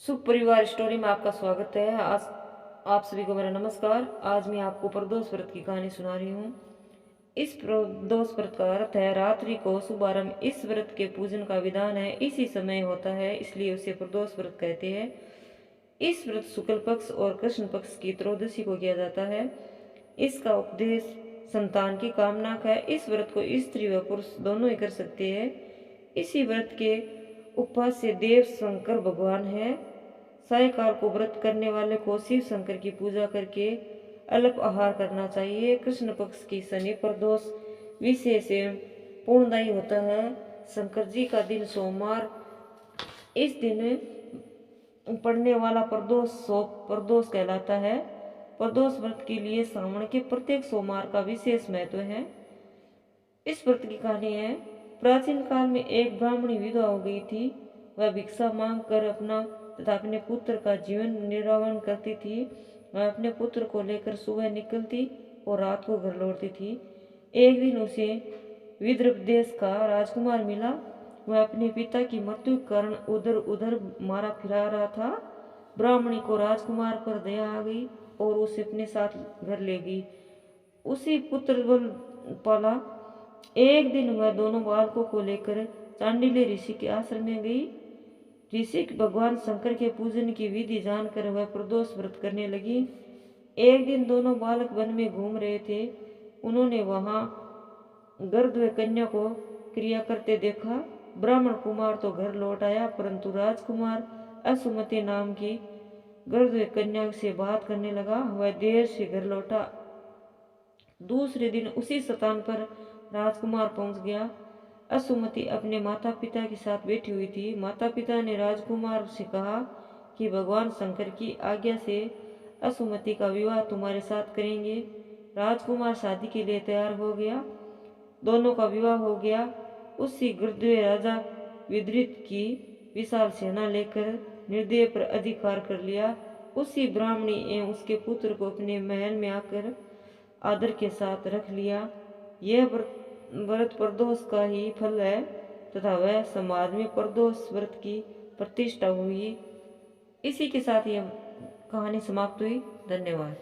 सुख परिवार स्टोरी में आपका स्वागत है। आज आप सभी को मेरा नमस्कार। आज मैं आपको प्रदोष व्रत की कहानी सुना रही हूँ। इस प्रदोष व्रत का अर्थ है रात्रि को शुभारंभ। इस व्रत के पूजन का विधान है इसी समय होता है, इसलिए उसे प्रदोष व्रत कहते हैं। इस व्रत शुक्ल पक्ष और कृष्ण पक्ष की त्रयोदशी को किया जाता है। इसका उपदेश संतान की कामना का है। इस व्रत को स्त्री व पुरुष दोनों ही कर सकते हैं। इसी व्रत के उपवास से देव शंकर भगवान है। सायकाल को व्रत करने वाले को शिव शंकर की पूजा करके अल्प आहार करना चाहिए। कृष्ण पक्ष की शनि प्रदोष विशेष पूर्णदायी होता है। शंकर जी का दिन सोमवार, इस दिन पड़ने वाला प्रदोष कहलाता है। प्रदोष व्रत के लिए श्रावण के प्रत्येक सोमवार का विशेष महत्व है। इस व्रत की कहानी है। प्राचीन काल में एक ब्राह्मणी विधवा हो गई थी। वह भिक्षा मांग कर अपना तथा अपने पुत्र का जीवन निर्वाह करती थी। वह अपने पुत्र को लेकर सुबह निकलती और रात को घर लौटती थी। एक दिन उसे विदर्भ देश का राजकुमार मिला। वह अपने पिता की मृत्यु के कारण उधर उधर मारा फिरा रहा था। ब्राह्मणी को राजकुमार पर दया आ गई और उसे अपने साथ घर ले गई। उसी पुत्र बल पाला। एक दिन वह दोनों बालकों को लेकर चांडिल्य ऋषि के आश्रम में गई। ऋषि भगवान शंकर के पूजन की विधि जानकर वह प्रदोष व्रत करने लगी। एक दिन दोनों बालक वन में घूम रहे थे। उन्होंने वहां गर्द व कन्या को क्रिया करते देखा। ब्राह्मण कुमार तो घर लौट आया, परंतु राजकुमार असुमति नाम की गर्द व कन्या से बात करने लगा। वह देर से घर लौटा। दूसरे दिन उसी स्थान पर राजकुमार पहुंच गया। असुमति अपने माता पिता के साथ बैठी हुई थी। माता पिता ने राजकुमार से कहा कि भगवान शंकर की आज्ञा से असुमति का विवाह तुम्हारे साथ करेंगे। राजकुमार शादी के लिए तैयार हो गया। दोनों का विवाह हो गया। उसी गृद्धवे राजा विदृत की विशाल सेना लेकर निर्दय पर अधिकार कर लिया। उसी ब्राह्मणी एवं उसके पुत्र को अपने महल में आकर आदर के साथ रख लिया। यह व्रत प्रदोष का ही फल है तथा वह समाज में प्रदोष व्रत की प्रतिष्ठा हुई। इसी के साथ यह कहानी समाप्त हुई। धन्यवाद।